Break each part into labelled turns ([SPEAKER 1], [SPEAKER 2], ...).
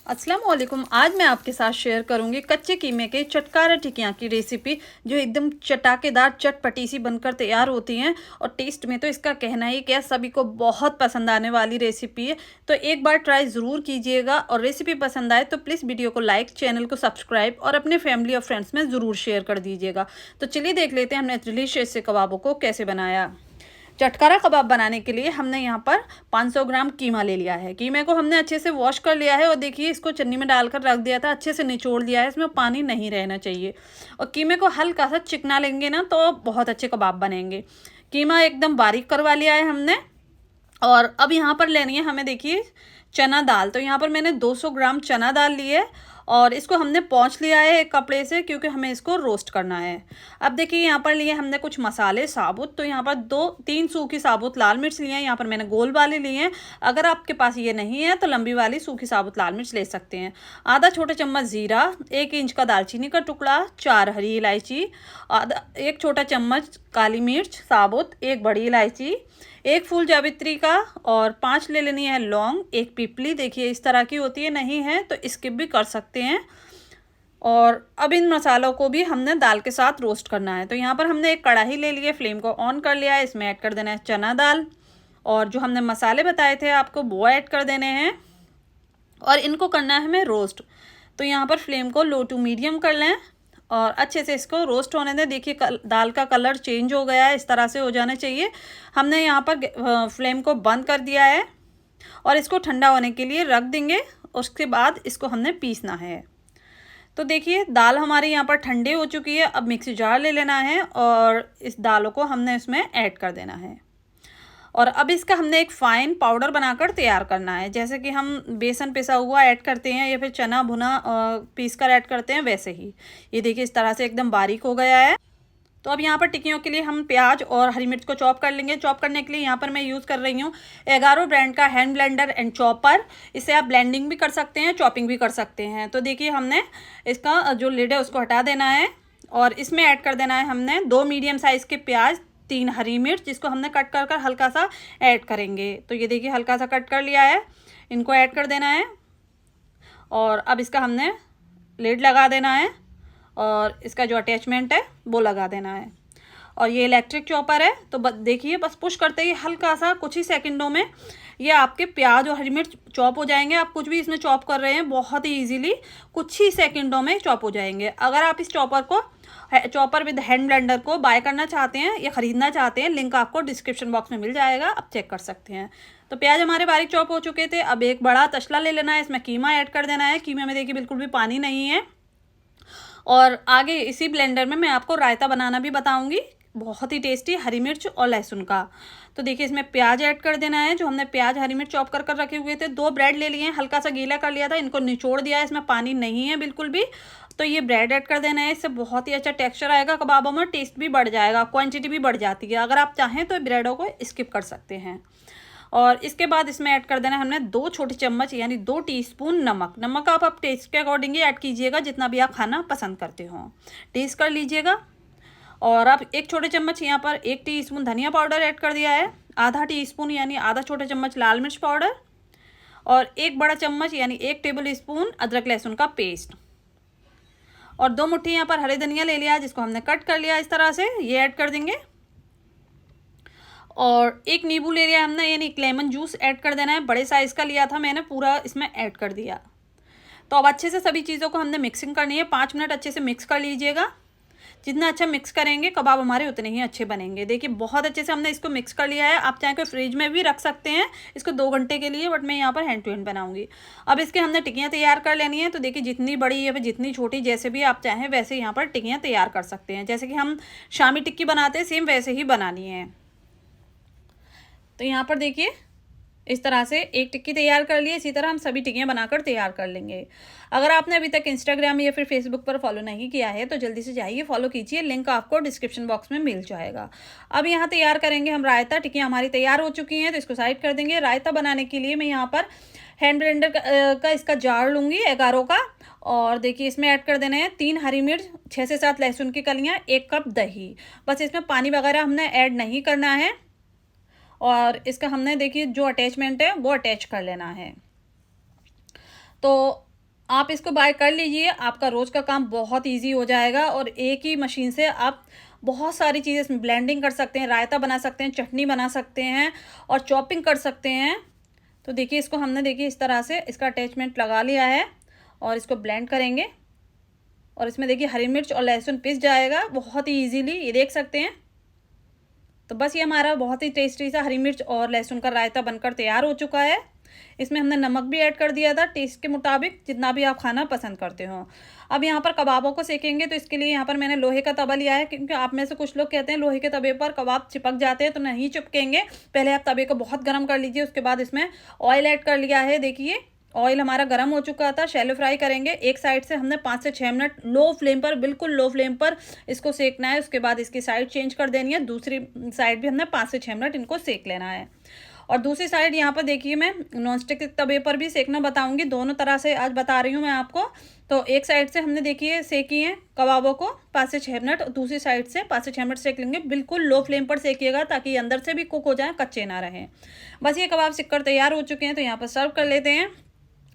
[SPEAKER 1] अस्सलाम वालेकुम। आज मैं आपके साथ शेयर करूंगी कच्चे कीमे के चटकारा टिकियाँ की रेसिपी, जो एकदम चटाकेदार चटपटी सी बनकर तैयार होती हैं। और टेस्ट में तो इसका कहना ही क्या, सभी को बहुत पसंद आने वाली रेसिपी है। तो एक बार ट्राई ज़रूर कीजिएगा, और रेसिपी पसंद आए तो प्लीज़ वीडियो को लाइक, चैनल को सब्सक्राइब और अपने फैमिली और फ्रेंड्स में ज़रूर शेयर कर दीजिएगा। तो चलिए देख लेते हैं हमने डिलीशियस से कबाबों को कैसे बनाया। चटकारा कबाब बनाने के लिए हमने यहाँ पर 500 ग्राम कीमा ले लिया है। कीमे को हमने अच्छे से वॉश कर लिया है, और देखिए इसको चन्नी में डालकर रख दिया था, अच्छे से निचोड़ दिया है, इसमें पानी नहीं रहना चाहिए। और कीमे को हल्का सा चिकना लेंगे ना तो बहुत अच्छे कबाब बनेंगे। कीमा एकदम बारीक करवा लिया है हमने। और अब यहाँ पर लेनी है हमें, देखिए चना दाल। तो यहाँ पर मैंने 200 ग्राम चना दाल ली है, और इसको हमने पोंछ लिया है एक कपड़े से, क्योंकि हमें इसको रोस्ट करना है। अब देखिए यहाँ पर लिए हमने कुछ मसाले साबुत। तो यहाँ पर 2-3 सूखी साबुत लाल मिर्च लिए हैं। यहाँ पर मैंने गोल वाली ली हैं। अगर आपके पास ये नहीं है तो लंबी वाली सूखी साबुत लाल मिर्च ले सकते हैं। आधा छोटा चम्मच ज़ीरा, 1 इंच का दालचीनी का टुकड़ा, 4 हरी इलायची, आधा 1 छोटा चम्मच काली मिर्च साबुत, 1 बड़ी इलायची, 1 फूल जावित्री का, और 5 ले लेनी है लौंग, 1 पिपली। देखिए इस तरह की होती है, नहीं है तो स्किप भी कर सकते हैं। और अब इन मसालों को भी हमने दाल के साथ रोस्ट करना है। तो यहाँ पर हमने एक कढ़ाई ले ली है, फ्लेम को ऑन कर लिया है। इसमें ऐड कर देना है चना दाल, और जो हमने मसाले बताए थे आपको वो ऐड कर देने हैं, और इनको करना है हमें रोस्ट। तो यहाँ पर फ्लेम को लो टू मीडियम कर लें, और अच्छे से इसको रोस्ट होने दें। देखिए दाल का कलर चेंज हो गया है, इस तरह से हो जाना चाहिए। हमने यहाँ पर फ्लेम को बंद कर दिया है, और इसको ठंडा होने के लिए रख देंगे। उसके बाद इसको हमने पीसना है। तो देखिए दाल हमारी यहाँ पर ठंडी हो चुकी है। अब मिक्सी जार ले लेना है, और इस दालों को हमने इसमें ऐड कर देना है। और अब इसका हमने एक फ़ाइन पाउडर बनाकर तैयार करना है। जैसे कि हम बेसन पिसा हुआ ऐड करते हैं, या फिर चना भुना पीस कर ऐड करते हैं, वैसे ही ये देखिए इस तरह से एकदम बारीक हो गया है। तो अब यहाँ पर टिक्कियों के लिए हम प्याज और हरी मिर्च को चॉप कर लेंगे। चॉप करने के लिए यहाँ पर मैं यूज़ कर रही हूँ एगारो ब्रांड का हैंड ब्लेंडर एंड चॉपर। इससे आप ब्लेंडिंग भी कर सकते हैं, चॉपिंग भी कर सकते हैं। तो देखिए हमने इसका जो लिड है उसको हटा देना है, और इसमें ऐड कर देना है हमने 2 मीडियम साइज़ के प्याज, 3 हरी मिर्च, जिसको हमने कट कर कर हल्का सा ऐड करेंगे। तो ये देखिए हल्का सा कट कर लिया है, इनको ऐड कर देना है। और अब इसका हमने लिड लगा देना है, और इसका जो अटैचमेंट है वो लगा देना है। और ये इलेक्ट्रिक चॉपर है, तो देखिए बस पुश करते ही हल्का सा कुछ ही सेकंडों में ये आपके प्याज और हरी मिर्च चॉप हो जाएंगे। आप कुछ भी इसमें चॉप कर रहे हैं बहुत ही इजीली कुछ ही सेकंडों में चॉप हो जाएंगे। अगर आप इस चॉपर विद हैंड ब्लेंडर को बाय करना चाहते हैं या ख़रीदना चाहते हैं, लिंक आपको डिस्क्रिप्शन बॉक्स में मिल जाएगा, आप चेक कर सकते हैं। तो प्याज हमारे बारीक चॉप हो चुके थे। अब एक बड़ा तसला ले लेना है, इसमें कीमा ऐड कर देना है। कीमे में देखिए बिल्कुल भी पानी नहीं है। और आगे इसी ब्लेंडर में मैं आपको रायता बनाना भी बताऊंगी, बहुत ही टेस्टी, हरी मिर्च और लहसुन का। तो देखिए इसमें प्याज ऐड कर देना है, जो हमने प्याज हरी मिर्च चॉप कर कर रखे हुए थे। 2 ब्रेड ले लिए हैं, हल्का सा गीला कर लिया था, इनको निचोड़ दिया है, इसमें पानी नहीं है बिल्कुल भी। तो ये ब्रेड ऐड कर देना है, इससे बहुत ही अच्छा टेक्सचर आएगा कबाबों में, टेस्ट भी बढ़ जाएगा, क्वांटिटी भी बढ़ जाती है। अगर आप चाहें तो ब्रेडों को स्किप कर सकते हैं। और इसके बाद इसमें ऐड कर देना है हमने 2 छोटे चम्मच यानी 2 टीस्पून नमक। नमक आप टेस्ट के अकॉर्डिंग ही ऐड कीजिएगा, जितना भी आप खाना पसंद करते हो टेस्ट कर लीजिएगा। और अब 1 छोटे चम्मच यहाँ पर 1 टीस्पून धनिया पाउडर ऐड कर दिया है, आधा टीस्पून यानी आधा छोटा चम्मच लाल मिर्च पाउडर, और 1 बड़ा चम्मच यानी 1 टेबल स्पून अदरक लहसुन का पेस्ट, और 2 मुट्ठी यहाँ पर हरे धनिया ले लिया है, जिसको हमने कट कर लिया इस तरह से, ये ऐड कर देंगे। और 1 नींबू ले लिया हमने, यानी 1 लेमन जूस ऐड कर देना है। बड़े साइज़ का लिया था मैंने, पूरा इसमें ऐड कर दिया। तो अब अच्छे से सभी चीज़ों को हमने मिक्सिंग करनी है। 5 मिनट अच्छे से मिक्स कर लीजिएगा। जितना अच्छा मिक्स करेंगे कबाब हमारे उतने ही अच्छे बनेंगे। देखिए बहुत अच्छे से हमने इसको मिक्स कर लिया है। आप चाहे कोई फ्रिज में भी रख सकते हैं इसको 2 घंटे के लिए, बट मैं यहाँ पर हैंड टू हैंड बनाऊंगी। अब इसके हमने टिक्कियाँ तैयार कर लेनी है। तो देखिए जितनी बड़ी या फिर जितनी छोटी, जैसे भी आप चाहें वैसे यहाँ पर टिक्कियाँ तैयार कर सकते हैं। जैसे कि हम शामी टिक्की बनाते हैं, सेम वैसे ही बनानी है। तो यहाँ पर देखिए इस तरह से एक टिक्की तैयार कर लिए, इसी तरह हम सभी टिक्कियाँ बनाकर तैयार कर लेंगे। अगर आपने अभी तक इंस्टाग्राम या फिर फेसबुक पर फॉलो नहीं किया है तो जल्दी से जाइए, फॉलो कीजिए, लिंक आपको डिस्क्रिप्शन बॉक्स में मिल जाएगा। अब यहाँ तैयार करेंगे हम रायता। टिक्कियाँ हमारी तैयार हो चुकी हैं, तो इसको साइड कर देंगे। रायता बनाने के लिए मैं यहाँ पर हैंड ब्लेंडर का इसका जार लूँगी एगारो का, और देखिए इसमें ऐड कर देने हैं 3 हरी मिर्च, 6 से 7 लहसुन की कलियाँ, 1 कप दही। बस इसमें पानी वगैरह हमने ऐड नहीं करना है, और इसका हमने देखिए जो अटैचमेंट है वो अटैच कर लेना है। तो आप इसको बाय कर लीजिए, आपका रोज़ का काम बहुत ईज़ी हो जाएगा और एक ही मशीन से आप बहुत सारी चीज़ें इसमें ब्लेंडिंग कर सकते हैं, रायता बना सकते हैं, चटनी बना सकते हैं और चॉपिंग कर सकते हैं। तो देखिए इसको हमने देखिए इस तरह से इसका अटैचमेंट लगा लिया है और इसको ब्लेंड करेंगे और इसमें देखिए हरी मिर्च और लहसुन पिस जाएगा बहुत ही ईज़िली, ये देख सकते हैं। तो बस ये हमारा बहुत ही टेस्टी सा हरी मिर्च और लहसुन का रायता बनकर तैयार हो चुका है। इसमें हमने नमक भी ऐड कर दिया था टेस्ट के मुताबिक, जितना भी आप खाना पसंद करते हो। अब यहाँ पर कबाबों को सेकेंगे, तो इसके लिए यहाँ पर मैंने लोहे का तवा लिया है, क्योंकि आप में से कुछ लोग कहते हैं लोहे के तवे पर कबाब चिपक जाते हैं, तो नहीं चिपकेंगे। पहले आप तवे को बहुत गर्म कर लीजिए, उसके बाद इसमें ऑयल ऐड कर लिया है। देखिए ऑयल हमारा गर्म हो चुका था, शैलो फ्राई करेंगे। एक साइड से हमने 5 से 6 मिनट लो फ्लेम पर, बिल्कुल लो फ्लेम पर इसको सेकना है। उसके बाद इसकी साइड चेंज कर देनी है, दूसरी साइड भी हमने 5 से 6 मिनट इनको सेक लेना है। और दूसरी साइड यहाँ पर देखिए मैं नॉनस्टिक तवे पर भी सेकना बताऊंगी, दोनों तरह से आज बता रही हूँ मैं आपको। तो एक साइड से हमने देखिए सेकी है कबाबों को 5 से 6 मिनट, दूसरी साइड से 5 से 6 मिनट सेक लेंगे। बिल्कुल लो फ्लेम पर सेकिएगा ताकि अंदर से भी कुक हो जाए, कच्चे ना रहें। बस ये कबाब सिककर तैयार हो चुके हैं, तो यहाँ पर सर्व कर लेते हैं।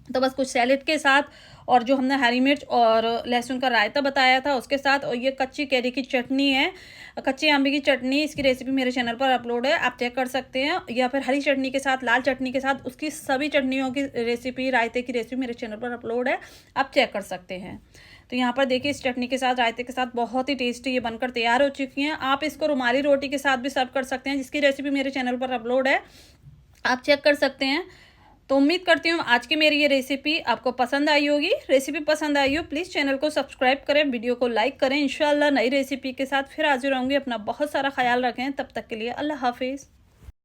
[SPEAKER 1] तो बस कुछ सैलेड के साथ और जो हमने हरी मिर्च और लहसुन का रायता बताया था उसके साथ, और ये कच्ची कैरी की चटनी है, कच्चे आंबे की चटनी। इसकी रेसिपी मेरे चैनल पर अपलोड है, आप चेक कर सकते हैं। या फिर हरी चटनी के साथ, लाल चटनी के साथ, उसकी सभी चटनियों की रेसिपी, रायते की रेसिपी मेरे चैनल पर अपलोड है, आप चेक कर सकते हैं। तो यहाँ पर देखिए इस चटनी के साथ, रायते के साथ बहुत ही टेस्टी ये बनकर तैयार हो चुकी हैं। आप इसको रुमाली रोटी के साथ भी सर्व कर सकते हैं, जिसकी रेसिपी मेरे चैनल पर अपलोड है, आप चेक कर सकते हैं। तो उम्मीद करती हूँ आज की मेरी ये रेसिपी आपको पसंद आई होगी। रेसिपी पसंद आई हो प्लीज़ चैनल को सब्सक्राइब करें, वीडियो को लाइक करें। इंशाल्लाह नई रेसिपी के साथ फिर हाजिर होंगी। अपना बहुत सारा ख्याल रखें, तब तक के लिए अल्लाह हाफिज़।